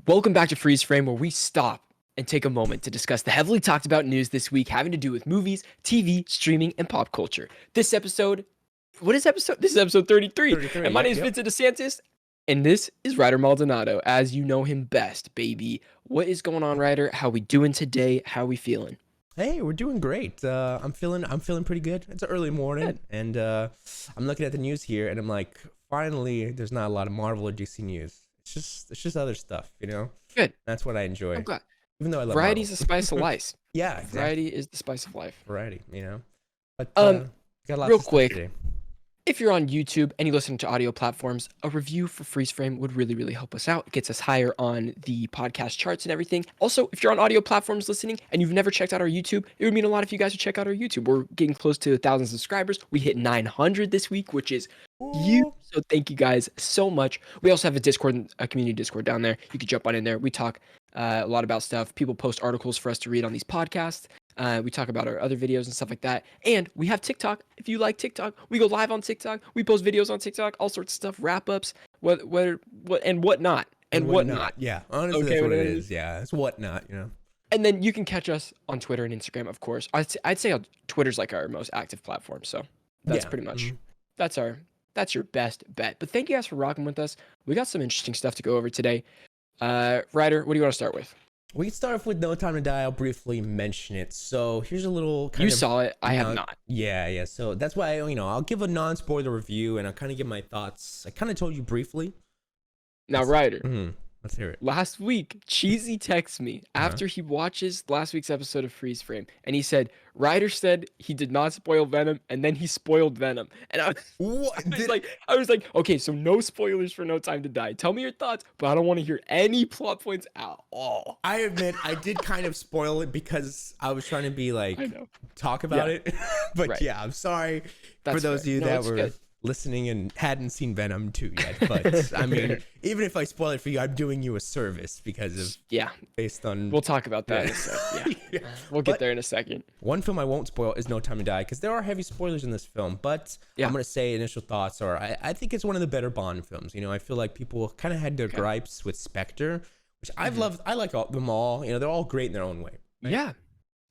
Welcome back to Freeze Frame, where we stop and take a moment to discuss the heavily talked about news this week having to do with movies, TV, streaming, and pop culture. This episode, what is episode? This is episode 33. 33, And my name is yep. Vincent DeSantis, and this is Ryder Maldonado, as you know him best, baby. What is going on, Ryder? How we doing today? How we feeling? Hey, we're doing great. I'm feeling pretty good. It's an early morning, Good. and I'm looking at the news here, and I'm like, finally, there's not a lot of Marvel or DC news. It's just other stuff, you know. Good. That's what I enjoy. I'm glad. Even though I love Variety is the Marvel. spice of life. Yeah, exactly. Variety is the spice of life. Variety, you know. But Um, got lots real of stuff quick, today. if you're on YouTube and you listen to audio platforms, a review for Freeze Frame would really, really help us out. It gets us higher on the podcast charts and everything. Also, if you're on audio platforms listening and you've never checked out our YouTube, it would mean a lot if you guys would check out our YouTube. We're getting close to 1,000 subscribers. We hit 900 this week, which is huge. Ooh. So thank you guys so much. We also have a Discord, a community Discord down there. You can jump on in there. We talk a lot about stuff. People post articles for us to read on these podcasts. We talk about our other videos and stuff like that. And we have TikTok. If you like TikTok, we go live on TikTok. We post videos on TikTok, all sorts of stuff, wrap-ups, what and whatnot. And whatnot. Yeah, honestly, Okay, that's what what it it is. Yeah, it's whatnot, you know. And then you can catch us on Twitter and Instagram, of course. I'd say Twitter's like our most active platform. So that's Yeah, pretty much, mhm. that's your best bet. But thank you guys for rocking with us. We got some interesting stuff to go over today. Ryder, what do you want to start with? We can start off with No Time to Die. I'll briefly mention it. So here's a little kind You of saw it. I have non- not. Yeah. So that's why I'll give a non-spoiler review and I'll kind of give my thoughts. I kind of told you briefly. Now, Ryder, Let's hear it. last week, Cheesy texts me after he watches last week's episode of Freeze Frame, and he said, Ryder said he did not spoil Venom, and then he spoiled Venom. And What? I was like, okay, so no spoilers for No Time to Die. Tell me your thoughts, but I don't want to hear any plot points at all. I admit I did kind of spoil it because I was trying to be like I know. talk about Yeah. it. But Right. yeah, I'm sorry for That's those of fair. you No, that it's were good. listening and hadn't seen Venom 2 yet. But I mean, even if I spoil it for you, I'm doing you a service because of Yeah, based on we'll talk about that in a sec. Yeah, we'll get But- there in a second. One film I won't spoil is No Time to Die because there are heavy spoilers in this film. But Yeah. I'm gonna say initial thoughts are I think it's one of the better Bond films. You know, I feel like people kind of had their gripes with Spectre, which I've loved. I like them all. You know, they're all great in their own way. Right? Yeah.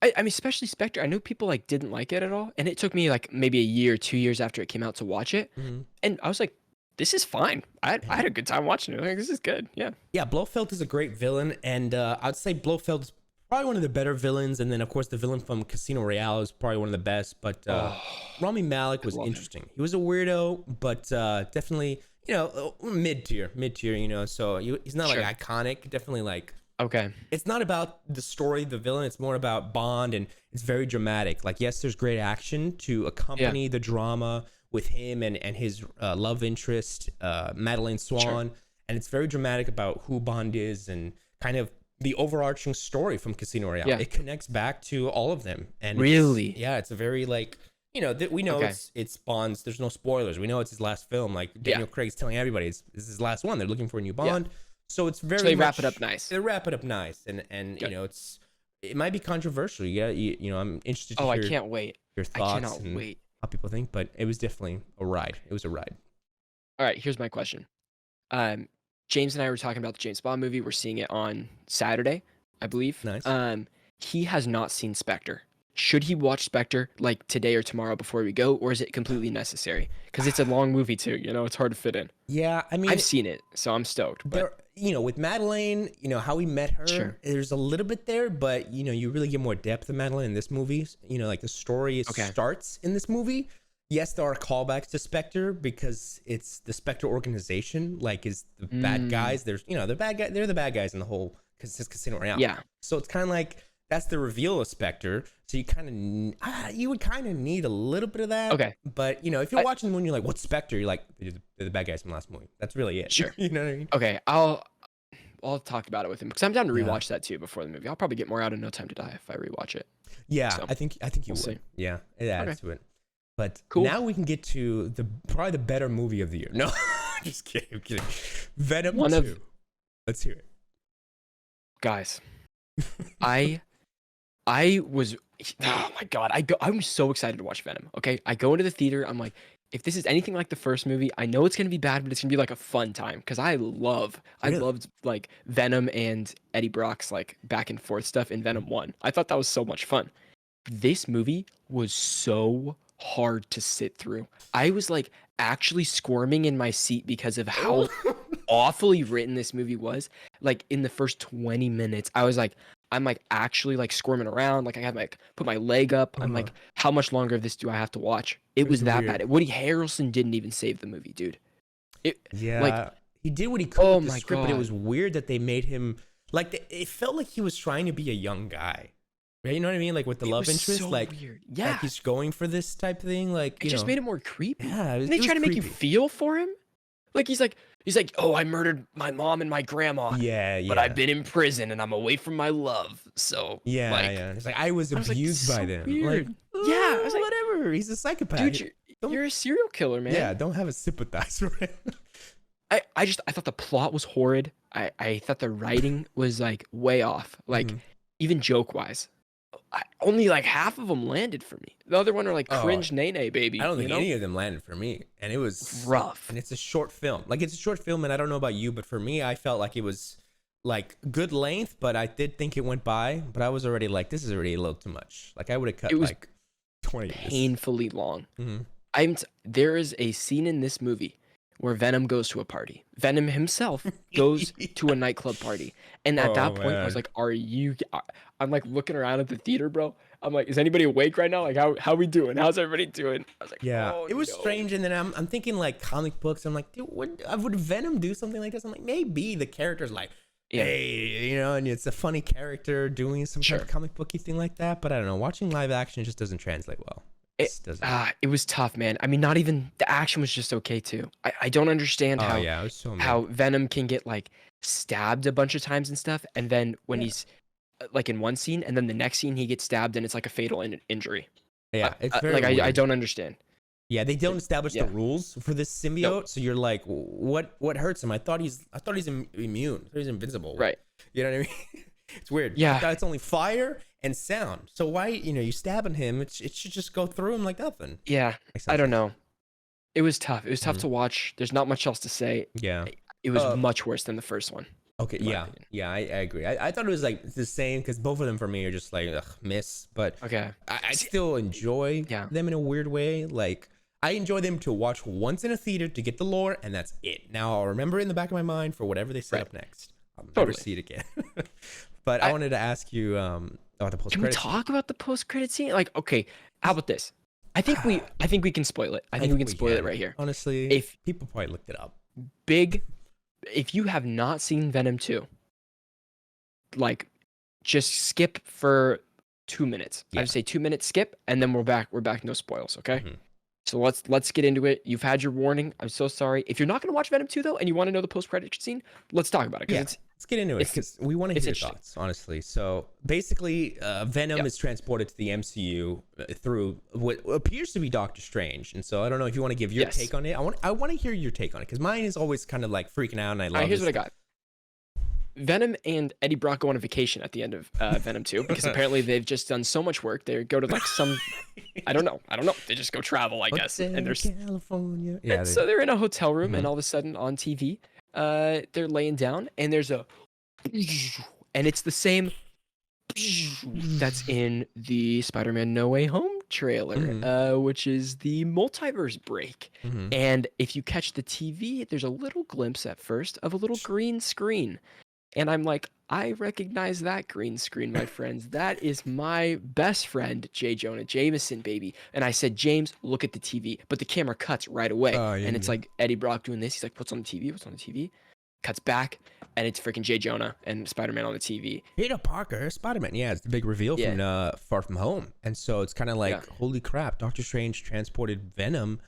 I mean, especially Spectre. I know people like didn't like it at all, and it took me like maybe a year, 2 years after it came out to watch it, Mhm. and I was like, "This is fine." I had a good time watching it. Like, this is good. Yeah. Yeah, Blofeld is a great villain, and I'd say Blofeld is probably one of the better villains. And then, of course, the villain from Casino Royale is probably one of the best. But Rami Malek was love him. interesting. He was a weirdo, but definitely, mid tier. You know, so he's not Sure. like iconic. Definitely like. Okay. It's not about the story, the villain. It's more about Bond, and it's very dramatic. Like, yes, there's great action to accompany the drama with him and his love interest, Madeleine Swan, and it's very dramatic about who Bond is and kind of the overarching story from Casino Royale. Yeah. It connects back to all of them, and Really? it's a very like. We know Okay. it's Bond's. There's no spoilers. We know it's his last film. Like Daniel Craig's telling everybody it's his last one. They're looking for a new Bond. So it's very. So they wrap much- it up nice. They wrap it up nice, and Good. it might be controversial. Yeah, I'm interested to Oh, I hear can't wait. your I thoughts cannot and wait. how people think. But it was definitely a ride. It was a ride. All right, here's my question. James and I were talking about the James Bond movie. We're seeing it on Saturday, I believe. Nice. He has not seen Spectre. Should he watch Spectre like today or tomorrow before we go, or is it completely necessary? Because it's a long movie too. You know, it's hard to fit in. Yeah, I mean, I've seen it, so I'm stoked. But with Madeleine, how we met her, Sure. there's a little bit there, but you really get more depth of Madeleine in this movie. Like the story starts in this movie. Yes, there are callbacks to Spectre because it's the Spectre organization, like is the bad guys. There's the bad guy. They're the bad guys in the whole Casino Royale. Yeah. So it's kind of like that's the reveal of Spectre. So you would kind of need a little bit of that. Okay. But if you're watching the movie, you're like, what's Spectre? You're like, they're the bad guys from the last movie. That's really it. Sure. You know what I mean? okay, I'll talk about it with him because I'm down to rewatch that too before the movie. I'll probably get more out of No Time to Die if I rewatch it. Yeah, So, I think you we'll would. see. Yeah, it adds Okay. to it. But Cool. now we can get to probably the better movie of the year. No, just kidding. I'm kidding. Venom One 2. of- Let's hear it. Guys, I was, oh my God, I'm so excited to watch Venom. Okay. I go into the theater. I'm like, if this is anything like the first movie, I know it's gonna be bad, but it's gonna be like a fun time because I Really? loved like Venom and Eddie Brock's like back and forth stuff in Venom 1. I thought that was so much fun. This movie was so hard to sit through. I was like actually squirming in my seat because of how awfully written this movie was. Like in the first 20 minutes, I was like, I'm like actually like squirming around. Like I have like put my leg up. I'm Uh-huh. like, how much longer of this do I have to watch? It It's was that weird. bad. Woody Harrelson didn't even save the movie, dude. It like, Yeah, he did what he could oh with the my script, but it god, was weird that they made him like it felt like he was trying to be a young guy, right? You know what I mean? Like with the it love was interest, so weird. like Yeah, he's going for this type thing, like it you just know. made it more creepy. Yeah, And they it was try to make you creepy. feel for him. Like he's like, oh, I murdered my mom and my grandma, Yeah, but I've yeah, been in prison and I'm away from my love. So yeah, like, yeah. It's like I was I was like, this abused is by so them. Like, weird. Yeah, I was like, whatever. He's a psychopath. dude, Don't you're a serial killer, yeah, man. don't have a sympathize for him. I thought the plot was horrid. I thought the writing was like way off. Like Mhm. even joke wise, only like half of them landed for me. The other one are like Oh, cringe nay nay I baby. don't You think know, any of them landed for me, and it was, rough. and it's a short film. Like it's a short film, and I don't know about you, but for me, I felt like it was like good length, but I did think it went by. But I was already like, this is already a little too much. Like I would have It cut was like 20 minutes. painfully long. Hmm. There is a scene in this movie where Venom goes to a party. Venom himself goes to a nightclub party. And at Oh that point, I was man. like, I'm like looking around at the theater, bro. I'm like, is anybody awake right now? Like, how we doing? How's everybody doing? I was like, Yeah, oh it was no. strange, and then I'm thinking like comic books. I'm like, dude, would Venom do something like this? I'm like, maybe the character's like, Yeah, hey, you know, and it's a funny character doing some type of sure. comic booky thing like that. But I don't know, watching live action just doesn't translate well. It Just doesn't. it was tough, man. I mean, not even the action was just okay too. I don't understand Oh yeah, it was so how mid. Venom can get like stabbed a bunch of times and stuff, and then when Yeah, he's like in one scene, and then the next scene he gets stabbed and it's like a fatal injury. yeah, it's very Like I weird. don't understand. Yeah, they don't It, establish the yeah, rules for this no, symbiote, so you're like, what hurts him? I thought he's immune. I thought he's invincible. right. You know what I mean? It's weird. I Yeah, thought it's only fire and sound. So why, you know, you stabbing him? It should just go through him like nothing. yeah. Makes I no don't sense. know. It was tough. It was tough Mhm. to watch. There's not much else to say. Yeah. It was Uh. much worse than the first one, Okay. in my Yeah. opinion. Yeah. I agree. I thought it was like the same because both of them for me are just like ugh, miss, but Okay. I See, still enjoy yeah. them in a weird way. Like I enjoy them to watch once in a theater to get the lore, and that's it. Now I'll remember it in the back of my mind for whatever they set Right. up next. I'll never Totally. see it again. But I I wanted to ask you about the post Can we credits. talk about the post-credit scene? Like, okay, how about this? I think we can spoil it. I I think we think can we spoil it can. right here. Honestly, If people probably looked it up. big if you have not seen Venom 2, like just skip for 2 minutes. I Yeah. would say 2 minutes skip and then we're back no spoils, okay? Mhm. So let's get into it. You've had your warning. I'm so sorry. If you're not going to watch Venom 2 though and you want to know the post-credit scene, let's talk about it Yeah, cuz let's get into it it's because we want to it's hear your interesting. thoughts, honestly. So basically, Venom Yep. is transported to the MCU through what appears to be Doctor Strange, and so I don't know if you want to give your Yes. take on it. I want to hear your take on it because mine is always kind of like freaking out, and I All right, love here's what I this. got. Venom and Eddie Brock go on a vacation at the end of Venom 2 because apparently they've just done so much work. They go to like some, I don't know. They just go travel, I guess. And Hotel there's California. Yeah. and so they're in a hotel room, and Mhm. all of a sudden on TV, they're laying down, and there's a, and it's the same that's in the Spider-Man No Way Home trailer, Mhm. which is the multiverse break. Mhm. And if you catch the TV, there's a little glimpse at first of a little green screen. And I'm like, I recognize that green screen, my friends. That is my best friend, J. Jonah Jameson, baby. And I said, James, look at the TV. But the camera cuts right away. Oh yeah. And it's Yeah. like Eddie Brock doing this. He's like, what's on the TV? What's on the TV? Cuts back, and it's freaking J. Jonah and Spider-Man on the TV. Peter Parker, Spider-Man. Yeah, it's the big reveal Yeah. from Far From Home, and so it's kind of like, Yeah. holy crap! Doctor Strange transported Venom to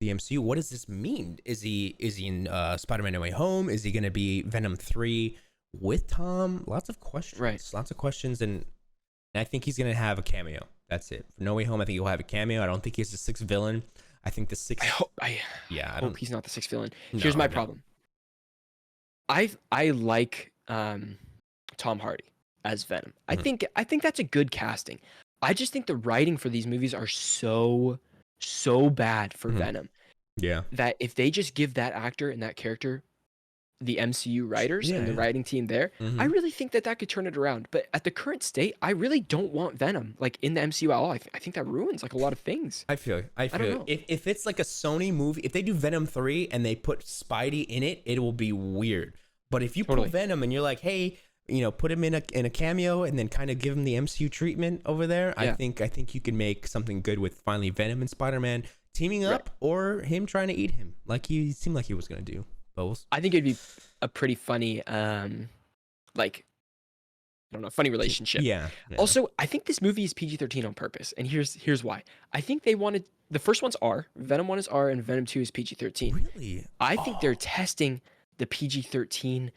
the MCU. What does this mean? Is he in Spider-Man No Way Home? Is he going to be Venom 3 with Tom? Lots of questions. Right. Lots of questions, and I think he's going to have a cameo. That's it. For No Way Home, I think he'll have a cameo. I don't think he's the sixth villain. I think the sixth. I Yeah, I hope don't. he's not the sixth villain. No, Here's my no. problem. I like Tom Hardy as Venom. Mhm. I think that's a good casting. I just think the writing for these movies are so bad for Mhm. Venom. Yeah. that if they just give that actor and that character the MCU writers Yeah, and the yeah. writing team there, I Mhm. really think that that could turn it around. But at the current state, I really don't want Venom like in the MCU at all. I think that ruins like a lot of things. I feel you. I I don't feel you. know. If it's like a Sony movie, if they do Venom 3 and they put Spidey in it, it will be weird. But if you Totally. put Venom and you're like, hey, put him in a cameo and then kind of give him the MCU treatment over there, Yeah. I think you can make something good with finally Venom and Spider-Man teaming Right. up or him trying to eat him like he seemed like he was going to do. But I think it'd be a pretty funny, like I don't know, funny relationship. yeah. Also, I think this movie is PG-13 on purpose, and here's why. I think they wanted the first one's R, Venom 1 is R, and Venom 2 is PG-13. Really? I think they're Oh. testing the PG-13,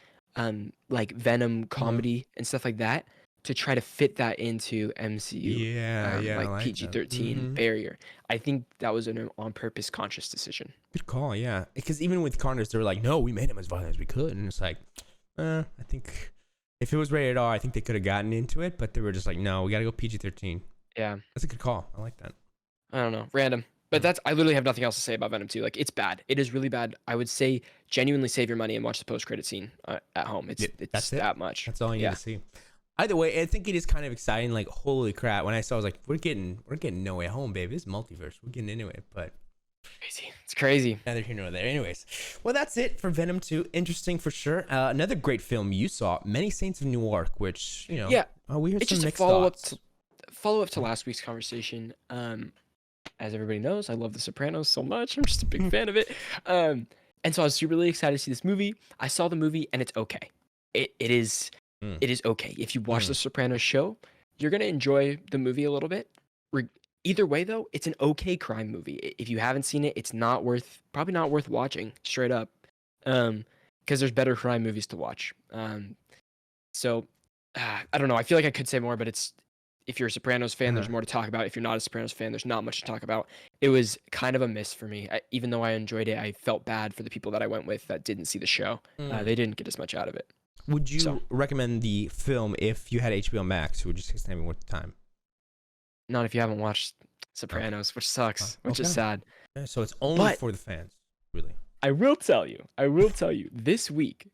like Venom comedy and stuff like that to try to fit that into MCU, Yeah, I like like that. PG-13 barrier. I think that was an on purpose conscious decision. Good call, yeah. Because even with Connors, they were like, "No, we made him as violent as we could," and it's like, I think if it was rated R, I think they could have gotten into it, but they were just like, "No, we got to go PG-13." Yeah, That's a good call. I like that. I don't know, random. But I literally have nothing else to say about Venom 2. Like it's bad. It is really bad. I would say genuinely save your money and watch the post credit scene at home. It's That's it. that much. That's all you Yeah. need to see. Either way, I think it is kind of exciting. Like, holy crap! When I saw, I was like, "We're getting No Way Home, baby. This is multiverse. We're getting into it." But Crazy. It's crazy. neither here nor there. Anyways, well, that's it for Venom 2. Interesting for sure. Another great film you saw, Many Saints of Newark, which Yeah. we heard It's some just a mixed follow up thoughts. to last week's conversation. As everybody knows, I love The Sopranos so much. I'm just a big fan of it. And so I was really excited to see this movie. I saw the movie and it's okay. It is Mm. it is okay. If you watch Mm. The Sopranos show, you're gonna enjoy the movie a little bit. Either way, though, it's an okay crime movie. If you haven't seen it, it's probably not worth watching straight up. Because there's better crime movies to watch. So I don't know. I feel like I could say more, but if you're a Sopranos fan, there's more to talk about. If you're not a Sopranos fan, there's not much to talk about. It was kind of a miss for me. Even though I enjoyed it, I felt bad for the people that I went with that didn't see the show. They didn't get as much out of it. Would you So- recommend the film if you had HBO Max? Would you say it's with time? Not if you haven't watched Sopranos, which sucks, which is Okay. sad. Yeah, so it's only But- for the fans, really. I will tell you, this week,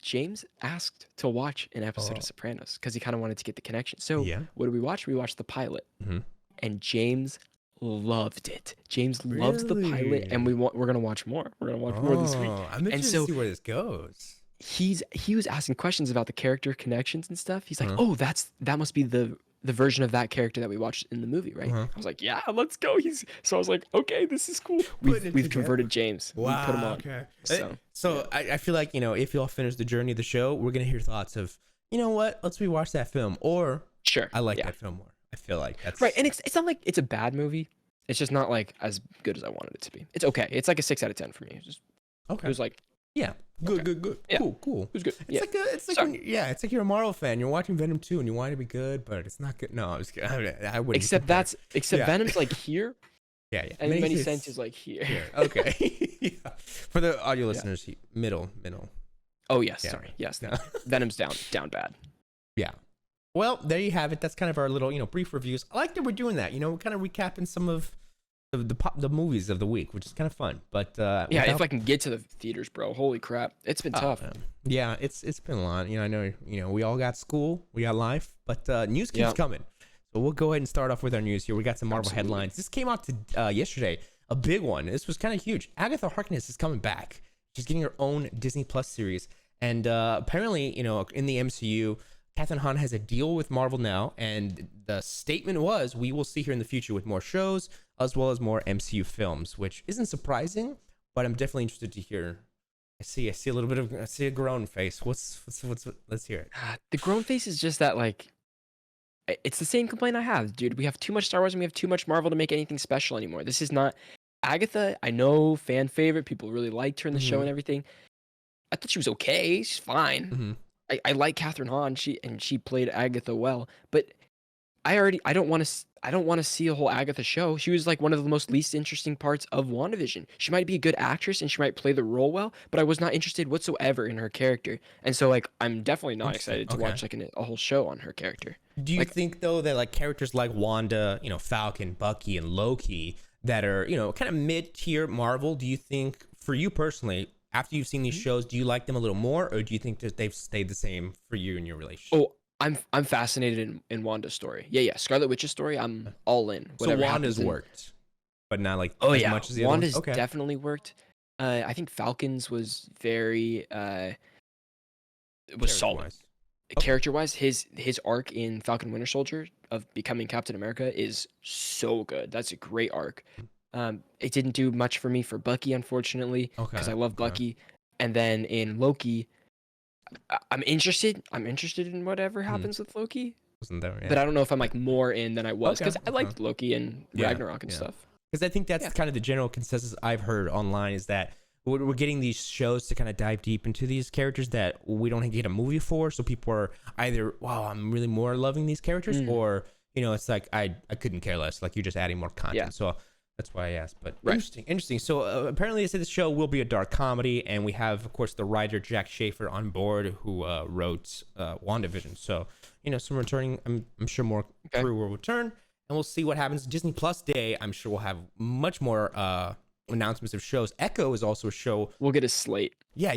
James asked to watch an episode of Sopranos because he kind of wanted to get the connection. So Yeah. what did we watch? We watched the pilot, Mhm. and James loved it. James loves the pilot, and we're gonna watch more. We're gonna watch more this week. I'm interested so- to see where this goes. He was asking questions about the character connections and stuff. He's like, Uh-huh. "Oh, that must be the version of that character that we watched in the movie, right?" Uh-huh. I was like, "Yeah, let's go." So I was like, "Okay, this is cool." Putting it We've together. converted James. We put him on. Okay. So, So I feel like, if y'all finish the journey of the show, we're going to hear thoughts of, you know what, let's rewatch that film. Or Sure. I like yeah. that film more. I feel like that's Right, and it's not like it's a bad movie. It's just not like as good as I wanted it to be. It's okay. It's like a 6 out of 10 for me. It okay. was like Yeah. Good, good. Yeah. Cool. it was good. It's Yeah. it's like it's like you're a Marvel fan. You're watching Venom 2 and you want it to be good, but it's not good. No, I was kidding. I wouldn't. Except Yeah. Venom's like here, yeah. and Many Saints is like here. here. Okay. Yeah. For the audio listeners, middle. Oh yes, Yeah. sorry. Yes, No. Venom's down bad. Yeah. Well, there you have it. That's kind of our little, brief reviews. I like that we're doing that. We're kind of recapping some of the movies of the week, which is kind of fun. But Yeah, without- if I can get to the theaters, bro. Holy crap, it's been tough. man. Yeah, it's been a lot. I know, we all got school, we got life, but news keeps Yeah. coming. So we'll go ahead and start off with our news here. We got some Marvel Absolutely. headlines. This came out yesterday, a big one. This was kind of huge. Agatha Harkness is coming back. She's getting her own Disney Plus series, and apparently, in the MCU, Catherine Hahn has a deal with Marvel now, and the statement was, we will see her in the future with more shows as well as more MCU films, which isn't surprising, but I'm definitely interested to hear. I see a little bit of, I see a grown face. What's let's hear it. The grown face is just that it's the same complaint I have, dude. We have too much Star Wars and we have too much Marvel to make anything special anymore. This is not Agatha. I know, fan favorite. People really liked her in the show and everything. I thought she was okay. She's fine. Mhm. I like Catherine Hahn. She played Agatha well, but I don't want to see a whole Agatha show. She was like one of the most least interesting parts of WandaVision. She might be a good actress and she might play the role well, but I was not interested whatsoever in her character. And so I'm definitely not excited to watch a whole show on her character. Do you think though that characters like Wanda, Falcon, Bucky, and Loki, that are, you know, kind of mid-tier Marvel, do you think, for you personally, after you've seen these shows, do you like them a little more, or do you think that they've stayed the same for you in your relationship? Oh, I'm fascinated in Wanda's story. Yeah, Scarlet Witch's story. I'm all in. So Whatever Wanda's happens in. worked, but not like Oh as yeah, much as the other ones? Wanda's Okay. definitely worked. I think Falcons was very it was solid. Character-wise. Okay. Character-wise, his arc in Falcon Winter Soldier of becoming Captain America is so good. That's a great arc. It didn't do much for me for Bucky, unfortunately, because I love Bucky. And then in Loki, I'm interested. I'm interested in whatever happens with Loki. Wasn't there? Yeah. But I don't know if I'm like more in than I was, because I liked Loki and Yeah, Ragnarok and yeah. stuff. Because I think that's kind of the general consensus I've heard online, is that we're getting these shows to kind of dive deep into these characters that we don't get a movie for. So people are either, wow, I'm really more loving these characters, or, you know, it's like I couldn't care less. Like, you're just adding more content. Yeah. So that's why I asked. But interesting. So apparently they said the show will be a dark comedy, and we have, of course, the writer Jack Schaefer on board, who wrote WandaVision. So, you know, some returning, I'm sure more crew will return, and we'll see what happens. Disney Plus Day, I'm sure we'll have much more announcements of shows. Echo is also a show. We'll get a slate. Yeah,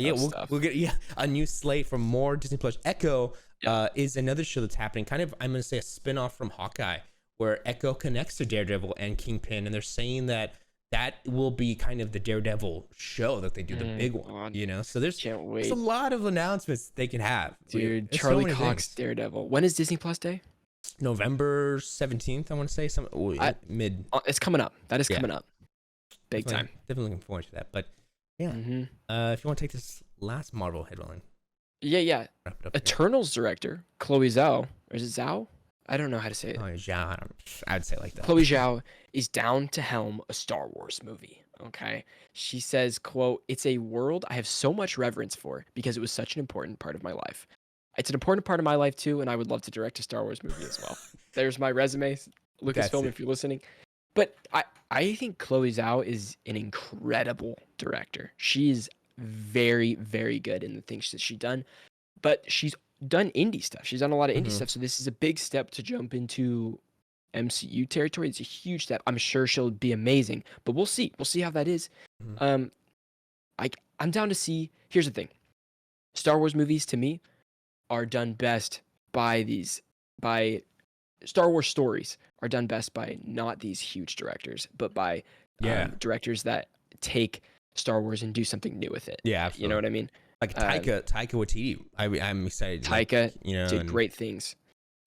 we'll get a new slate from more Disney Plus. Echo is another show that's happening. Kind of, I'm going to say, a spinoff from Hawkeye, where Echo connects to Daredevil and Kingpin, and they're saying that will be kind of the Daredevil show that they do, the big one. You know, so there's a lot of announcements they can have. Dude, Charlie Cox, Daredevil. When is Disney Plus Day? November 17th, I want to say. Mid. It's coming up. That is coming up. Big time. Definitely looking forward to that. But yeah, if you want to take this last Marvel headline. Yeah. Eternals director Chloe Zhao, or is it Zhao? I don't know how to say it. Oh, Zhao. I would say it like that. Chloe Zhao is down to helm a Star Wars movie. Okay, she says, "quote It's a world I have so much reverence for because it was such an important part of my life. It's an important part of my life too, and I would love to direct a Star Wars movie as well." There's my resume, Lucasfilm, if you're listening. But I think Chloe Zhao is an incredible director. She's very, very good in the things that she's done. But she's done indie stuff. She's done a lot of indie stuff. So this is a big step to jump into MCU territory. It's a huge step. I'm sure she'll be amazing. But we'll see. We'll see how that is. I'm down to see. Here's the thing. Star Wars movies, to me, are done best by Star Wars stories are done best by not these huge directors, but by directors that take Star Wars and do something new with it. Yeah, absolutely. You know what I mean? Like Taika Waititi. I'm excited. Taika did great things.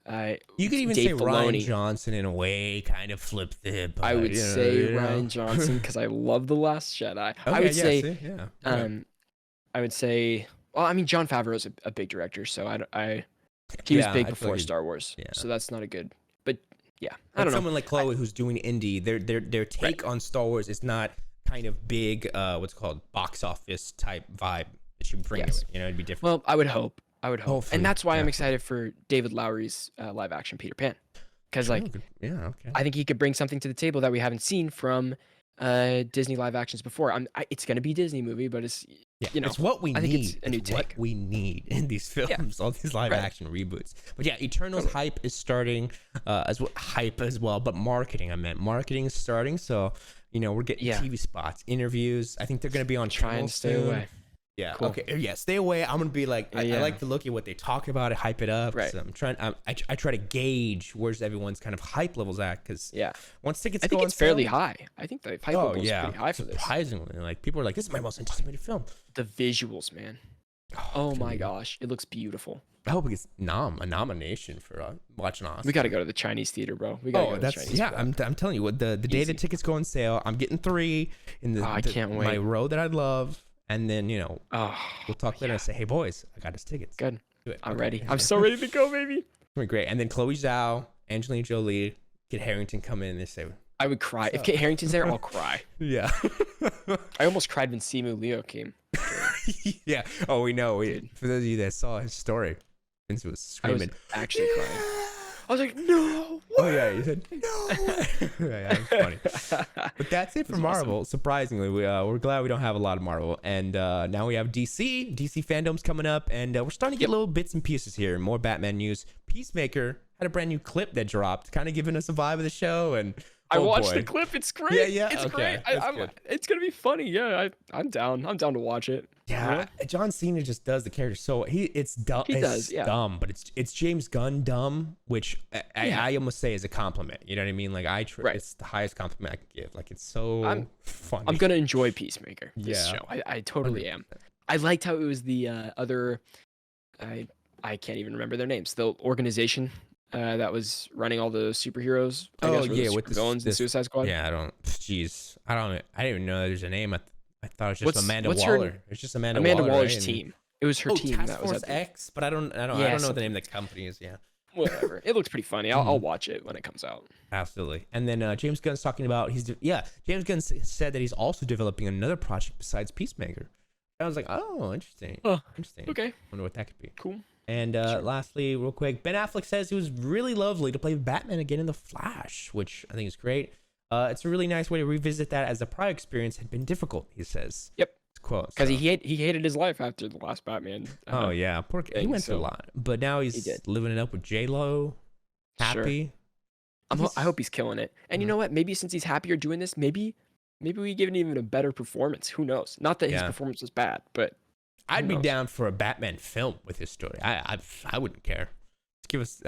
You could even say Rian Johnson in a way, kind of flip the. I would say Rian Johnson because I love The Last Jedi. I would say, I would say, well, I mean, Jon Favreau is a big director, so he was big before Star Wars, so that's not a good. But yeah, I don't know. Someone like Chloe who's doing indie, their take on Star Wars is not kind of big, what's called box office type vibe that she would bring to it. You know, it'd be different. Well, I would hope. Hopefully, and that's why I'm excited for David Lowery's live action Peter Pan, because I think he could bring something to the table that we haven't seen from Disney live actions before. It's gonna be a Disney movie, but it's it's what we need. I think it's a new take. What we need in these films, all these live action reboots. But yeah, Eternals hype is starting as well, but marketing is starting. So we're getting TV spots, interviews. I think they're gonna be on trying to stay away. Yeah. Cool. Okay. Yeah. Stay away. I'm gonna be like, I like to look at what they talk about, hype it up. Right. So I'm trying. I try to gauge where's everyone's kind of hype levels at, because once tickets go on it's fairly high. I think the hype level is pretty high for this. Surprisingly, like people are like, this is my most anticipated film. The visuals, man. Oh my gosh, it looks beautiful. I hope it gets a nomination for watching Oscar. We got to go to the Chinese theater, bro. We got to go to the Chinese theater. I'm telling you, the day the tickets go on sale, I'm getting 3 in the I can't wait. My row that I love. And then, we'll talk later and say, hey, boys, I got his tickets. Good. Do it. I'm ready. I'm so ready to go, baby. It's going to be great. And then Chloe Zhao, Angelina Jolie, Kit Harington come in and they say, I would cry. If Kit Harington's there, I'll cry. Yeah. I almost cried when Simu Liu came. Yeah. Oh, we know. For those of you that saw his story, Vince was screaming. I was actually crying. I was like, no. What? Oh, yeah. You said, no. Yeah, it's funny. But that's it for Marvel. Awesome. Surprisingly, we're glad we don't have a lot of Marvel. And now we have DC. DC Fandome's coming up. And we're starting to get little bits and pieces here. More Batman news. Peacemaker had a brand new clip that dropped, kind of giving us a vibe of the show. And I Oh watched the boy. clip. It's great. Yeah, yeah. It's Okay, great. that's good. It's gonna be funny. Yeah, I'm down. I'm down to watch it. Yeah, John Cena just does the character so it's dumb. He does, It's yeah. dumb, but it's James Gunn dumb, which Yeah. I almost say is a compliment. You know what I mean? Like Right. it's the highest compliment I can give. Like it's so funny. I'm gonna enjoy Peacemaker. This Yeah. show. I totally 100%. am. I liked how it was the other. I can't even remember their names. The organization that was running all the superheroes. I guess, or the with villains in Suicide Squad. Yeah, Jeez, I didn't even know there's a name. I thought it was just Amanda what's Waller. her- It's just Amanda Amanda Waller, Waller's right? team. It was her team Task that was Force at the, X, but I don't know Yeah, what the name of the company is. Yeah. whatever. It looks pretty funny. I'll watch it when it comes out. Absolutely. And then James Gunn's talking about James Gunn said that he's also developing another project besides Peacemaker. I was like, oh, interesting. Oh, Interesting. okay, Wonder what that could be. cool. And lastly, real quick, Ben Affleck says it was really lovely to play Batman again in The Flash, which I think is great. It's a really nice way to revisit that as the prior experience had been difficult, he says. Yep. Quote. Because he hated his life after the last Batman. Oh yeah, poor he went through a lot, but now he's living it up with J-Lo. Happy. Sure. I hope he's killing it. And you know what? Maybe since he's happier doing this, maybe we give him even a better performance. Who knows? Not that his performance was bad, but I'd be down for a Batman film with his story. I wouldn't care. Just give us.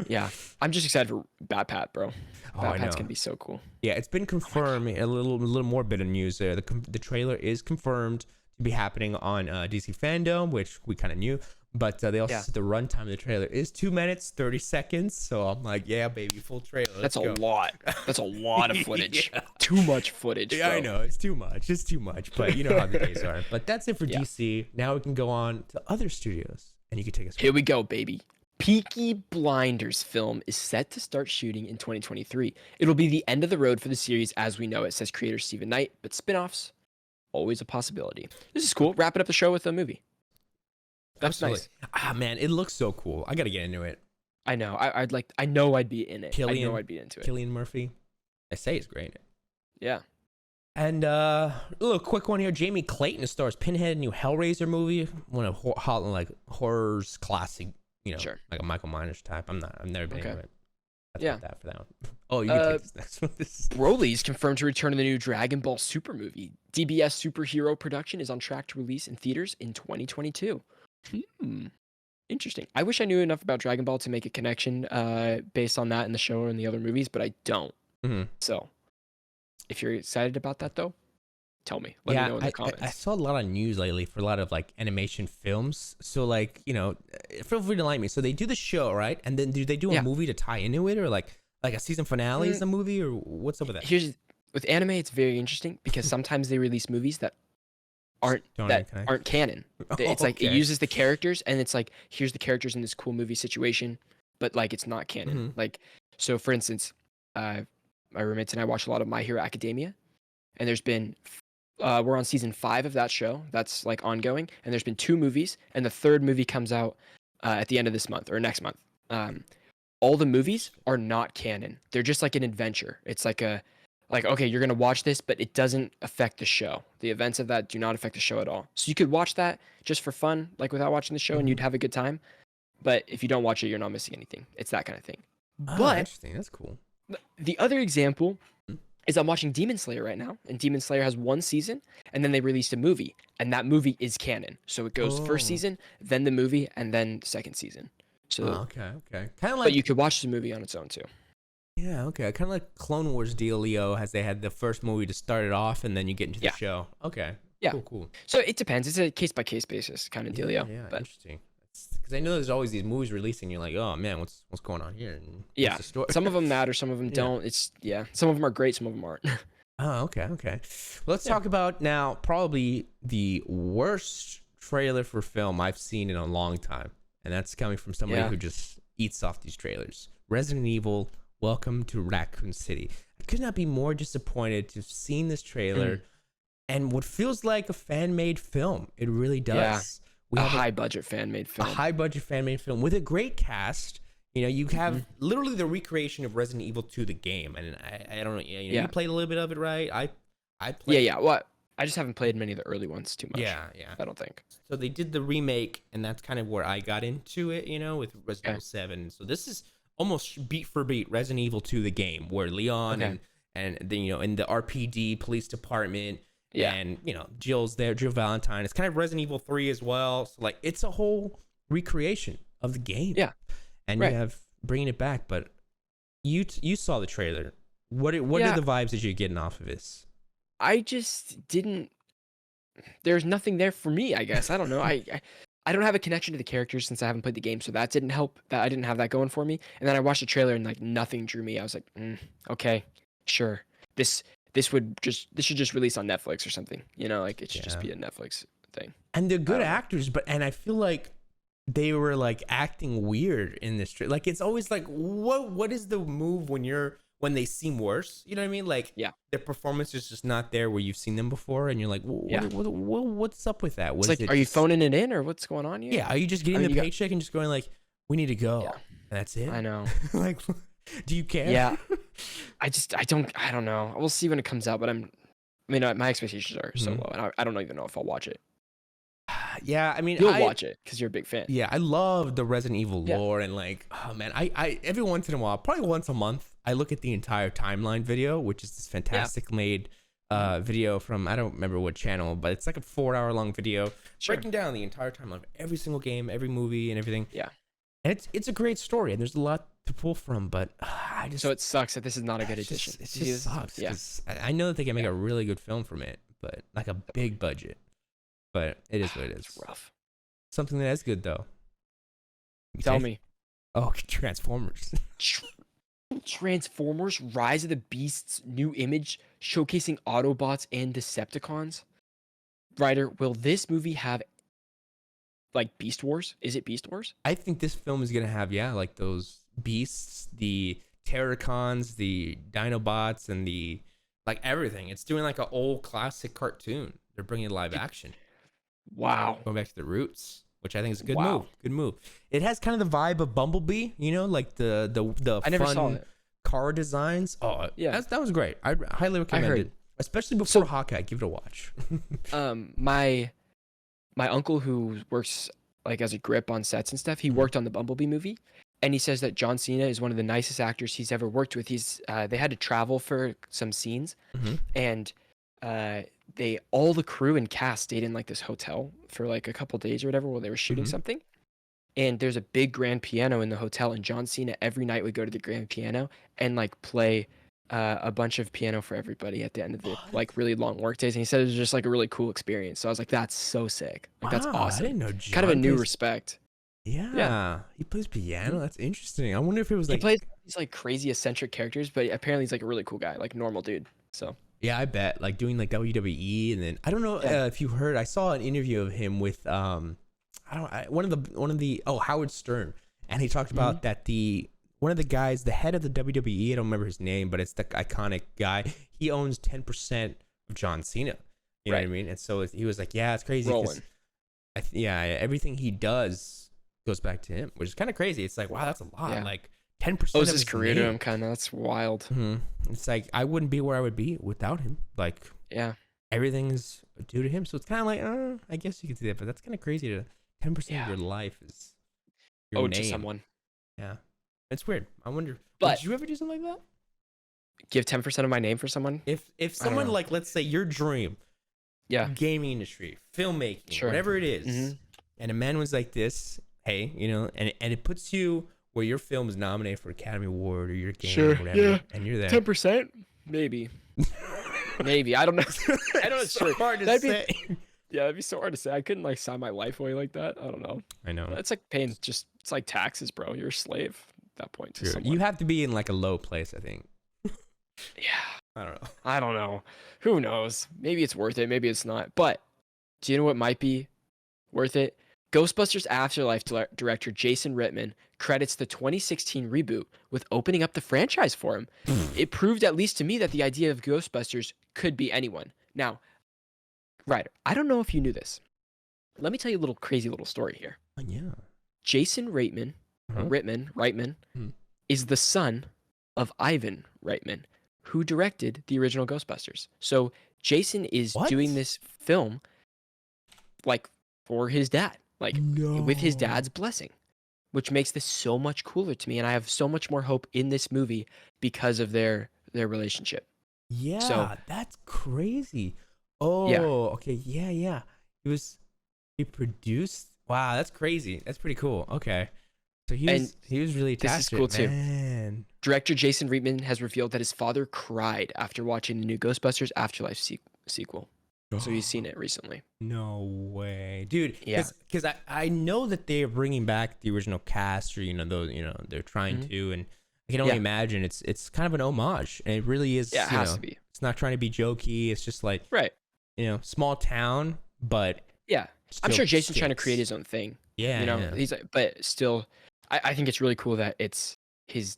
Yeah, I'm just excited for Batpat, bro. I know. Batpat's gonna be so cool. Yeah, it's been confirmed. A little more bit of news there. The trailer is confirmed to be happening on DC Fandome, which we kind of knew. But they also said the runtime of the trailer is 2 minutes 30 seconds. So I'm like, yeah, baby, full trailer. That's a lot. That's a lot of footage. Yeah. Too much footage. Yeah, bro. I know it's too much. It's too much. But you know how the days are. But that's it for DC. Now we can go on to other studios, and you can take us. Here we go, baby. Peaky Blinders film is set to start shooting in 2023. It'll be the end of the road for the series as we know it, says creator Stephen Knight, but spin-offs, always a possibility. This is cool. Wrapping up the show with a movie. That's nice. Ah, man, it looks so cool. I got to get into it. I know. I know I'd be in it. I know I'd be into it. Cillian Murphy. I say he's great. Yeah. And a little quick one here. Jamie Clayton stars Pinhead in new Hellraiser movie. One of horror's classic, like a Michael Myers type. I've never been into it. That's about that for that one. Oh, you can take this next one. Broly's confirmed to return to the new Dragon Ball Super movie. DBS superhero production is on track to release in theaters in 2022. Interesting. I wish I knew enough about Dragon Ball to make a connection based on that in the show and the other movies, but I don't. So, if you're excited about that, though, tell me. Let me know in the comments. I saw a lot of news lately for a lot of like animation films. So like, feel free to like me. So they do the show, right? And then do they do a movie to tie into it, or like a season finale is a movie, or what's up with that? With anime, it's very interesting because sometimes they release movies that aren't canon. It's like it uses the characters, and it's like here's the characters in this cool movie situation, but like it's not canon. Like, so for instance, my roommates and I watch a lot of My Hero Academia, and there's been we're on season 5 of that show that's like ongoing, and there's been 2 movies, and the 3rd movie comes out at the end of this month or next month. All the movies are not canon. They're just like an adventure. It's like okay, you're gonna watch this, but it doesn't affect the show. The events of that do not affect the show at all. So you could watch that just for fun, like without watching the show, and you'd have a good time. But if you don't watch it, you're not missing anything. It's that kind of thing. But interesting. That's cool. The other example is I'm watching Demon Slayer right now, and Demon Slayer has 1 season, and then they released a movie, and that movie is canon. So it goes first season, then the movie, and then second season. So okay. Kind of like. But you could watch the movie on its own too. Yeah, okay. Kind of like Clone Wars dealio, as they had the first movie to start it off, and then you get into the show. Okay. Yeah. Cool. So it depends. It's a case by case basis kind of dealio. Yeah, but interesting. Because I know there's always these movies releasing. You're like, oh man, what's going on here? And yeah. the story? Some of them matter, some of them don't. It's some of them are great, some of them aren't. Oh, okay. Well, let's talk about now probably the worst trailer for film I've seen in a long time, and that's coming from somebody who just eats off these trailers. Resident Evil. Welcome to Raccoon City. I could not be more disappointed to have seen this trailer and what feels like a fan-made film. It really does. Yeah. We have a high-budget fan-made film. A high-budget fan-made film with a great cast. You have literally the recreation of Resident Evil 2, the game. And I don't know, you played a little bit of it, right? I played. Yeah. Well, I just haven't played many of the early ones too much. Yeah. I don't think. So they did the remake, and that's kind of where I got into it, with Resident Evil 7. So this is almost beat for beat Resident Evil 2 the game, where Leon and then in the RPD police department. Yeah. And Jill's there, Jill Valentine. It's kind of Resident Evil 3 as well. So like it's a whole recreation of the game. Yeah. And right. you have bringing it back, but you saw the trailer. What are the vibes that you're getting off of this? I just didn't. There's nothing there for me, I guess. I don't know. I don't have a connection to the characters since I haven't played the game, so that didn't help. That I didn't have that going for me. And then I watched the trailer and like nothing drew me. I was like, okay, sure. This should just release on Netflix or something. Like it should just be a Netflix thing. And they're good actors, and I feel like they were like acting weird in this. Like it's always like, what is the move when they seem worse? You know what I mean? Like their performance is just not there where you've seen them before, and you're like, what's up with that? It's like, are you phoning it in or what's going on here? Yeah, are you just getting the paycheck and just going like, we need to go, and that's it? I know. Like, do you care? Yeah, I don't know. We'll see when it comes out, but my expectations are so low, and I don't even know if I'll watch it. Yeah, I mean, you'll watch it because you're a big fan. Yeah, I love the Resident Evil lore, and like, oh man, I every once in a while, probably once a month, I look at the entire timeline video, which is this fantastic made video from, I don't remember what channel, but it's like a 4-hour long video breaking down the entire timeline of every single game, every movie, and everything. Yeah, and it's a great story, and there's a lot to pull from, but so it sucks that this is not a good addition. It just sucks because I know that they can make a really good film from it, but like a big budget. But it is what it is. It's rough. Something that is good though. Tell me. Oh, Transformers. Transformers: Rise of the Beasts new image showcasing Autobots and Decepticons. Ryder, will this movie have like Beast Wars? Is it Beast Wars? I think this film is gonna have like those beasts, the Terracons, the Dinobots, and the like everything. It's doing like an old classic cartoon. They're bringing live action. Wow. Going back to the roots, which I think is a good move. Good move. It has kind of the vibe of Bumblebee, like the I never saw it. Car designs. Oh, yeah. That was great. I highly recommend it. Especially before Hawkeye. Give it a watch. My uncle who works like as a grip on sets and stuff, he worked on the Bumblebee movie. And he says that John Cena is one of the nicest actors he's ever worked with. They had to travel for some scenes, and all the crew and cast stayed in like this hotel for like a couple days or whatever while they were shooting something. And there's a big grand piano in the hotel, and John Cena every night would go to the grand piano and like play a bunch of piano for everybody at the end of the like really long work days. And he said it was just like a really cool experience. So I was like, that's so sick. Like that's awesome. I didn't know John kind of a new respect. Yeah, he plays piano. That's interesting. I wonder if it was like he plays these like crazy eccentric characters, but apparently he's like a really cool guy, like normal dude. So yeah, I bet like doing like WWE, and then I don't know if you heard. I saw an interview of him with one of the Howard Stern, and he talked about that one of the guys, the head of the WWE. I don't remember his name, but it's the iconic guy. He owns 10% of John Cena. You know what I mean? And so he was like, yeah, it's crazy. Everything he does goes back to him, which is kind of crazy. It's like, wow, that's a lot. Like 10% of his career to him, kind of. That's wild. It's like I wouldn't be where I would be without him. Like, everything is due to him. So it's kind of like, I guess you could see that, but that's kind of crazy. To 10% of your life is your name to someone. Yeah, it's weird. I wonder. But did you ever do something like that? Give 10% of my name for someone? If someone like, let's say your dream, gaming industry, filmmaking, whatever it is, and a man was like this. Hey, and it puts you where your film is nominated for Academy Award or your game or whatever, and you're there. 10%? Maybe. Maybe. I don't know. I don't know. It's so hard to say. Yeah, it'd be so hard to say. I couldn't like sign my life away like that. I don't know. I know. It's like paying it's like taxes, bro. You're a slave at that point to someone. You have to be in like a low place, I think. I don't know. Who knows? Maybe it's worth it. Maybe it's not. But do you know what might be worth it? Ghostbusters Afterlife director Jason Reitman credits the 2016 reboot with opening up the franchise for him. It proved, at least to me, that the idea of Ghostbusters could be anyone. Now, Ryder, I don't know if you knew this. Let me tell you a little crazy little story here. Yeah. Jason Reitman, is the son of Ivan Reitman, who directed the original Ghostbusters. So Jason is doing this film like for his dad. Like with his dad's blessing, which makes this so much cooler to me. And I have so much more hope in this movie because of their relationship. Yeah, So that's crazy. yeah, Oh, okay. Yeah, yeah. He produced. Wow, that's crazy. That's pretty cool. Okay. So and he was really this is attached to cool it, too. man. Director Jason Reitman has revealed that his father cried after watching the new Ghostbusters Afterlife sequel. So he's seen it recently. No way, dude. Yeah. Because I know that they're bringing back the original cast, or those, they're trying Mhm. to, and I can only Yeah. imagine it's kind of an homage, and it really is. Yeah, it has to be. It's not trying to be jokey. It's just like, Right. small town, but Yeah. I'm still sure Jason's trying to sticks. create his own thing. Yeah, yeah. He's like, but still, I think it's really cool that it's his.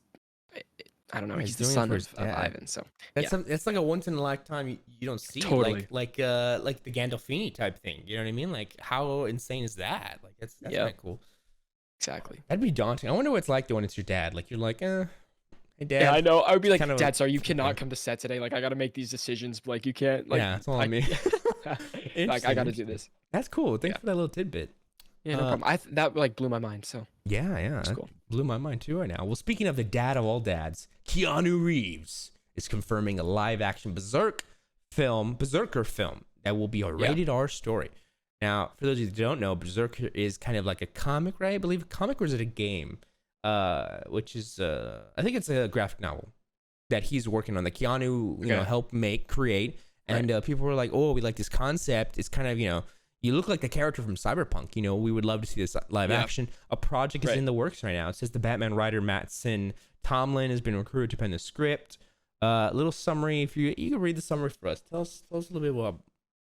I don't know. Yeah, He's the doing it son for of, his dad. Ivan. So That's it's like a once in a lifetime you don't see. Totally. Like the Gandolfini type thing. You know what I mean? Like, how insane is that? Like, that's yeah, kind of cool. exactly. That'd be daunting. I wonder what it's like when it's your dad. Like, you're like, hey dad. Yeah, I know. I would be like, kind of Dad, sorry, you okay. cannot come to set today. Like, I got to make these decisions. Like, you can't. Like, Yeah, that's all on me. like, I got to do this. That's cool. Thanks Yeah. for that little tidbit. Yeah, no problem. That like blew my mind. So Yeah, that's that cool. blew my mind too right now. Well, speaking of the dad of all dads, Keanu Reeves is confirming a live-action Berserker film that will be a rated R story. Now, for those of you that don't know, Berserker is kind of like a comic, right? I believe a comic, or is it a game? Which is I think it's a graphic novel that he's working on, that Keanu helped create, and people were like, "Oh, we like this concept. It's kind of you look like the character from Cyberpunk. We would love to see this live action. A project is in the works right now. It says the Batman writer Mattson Tomlin has been recruited to pen the script. Little summary. If you can read the summary for us, tell us a little bit about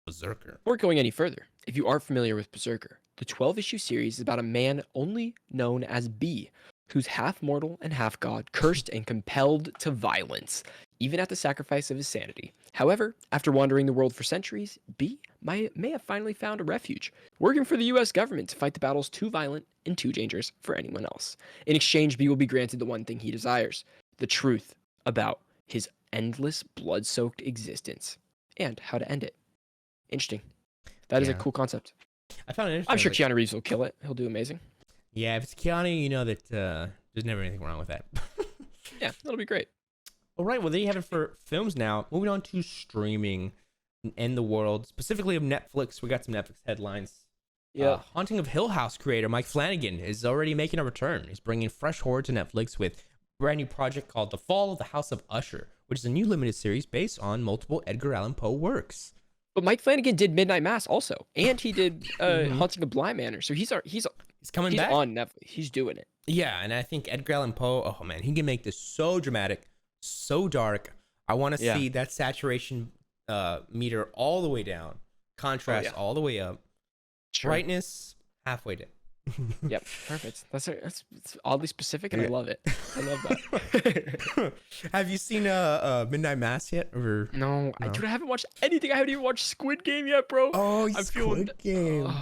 Berserker. Before going any further, if you aren't familiar with Berserker, the 12-issue series is about a man only known as B, who's half mortal and half god, cursed and compelled to violence, even at the sacrifice of his sanity. However, after wandering the world for centuries, B may have finally found a refuge, working for the US government to fight the battles too violent and too dangerous for anyone else. In exchange, B will be granted the one thing he desires: the truth about his endless blood-soaked existence and how to end it. Interesting. That is a cool concept. I found it interesting. I'm sure Keanu Reeves will kill it. He'll do amazing. Yeah, if it's Keanu, you know that there's never anything wrong with that. Yeah, that'll be great. All right, well, there you have it for films now. Moving on to streaming and the world, specifically of Netflix. We got some Netflix headlines. Yeah. Haunting of Hill House creator Mike Flanagan is already making a return. He's bringing fresh horror to Netflix with a brand new project called The Fall of the House of Usher, which is a new limited series based on multiple Edgar Allan Poe works. But Mike Flanagan did Midnight Mass also, and he did Haunting of Bly Manor. So he's coming back on Netflix. He's doing it. Yeah, and I think Edgar Allan Poe, oh man, he can make this so dramatic, so dark. I want to see that saturation meter all the way down, contrast all the way up, brightness halfway down. Yep, perfect. That's it's oddly specific, and I love it. I love that. Have you seen Midnight Mass yet? Or no, I haven't watched anything. I haven't even watched Squid Game yet, bro. Oh, Squid Game.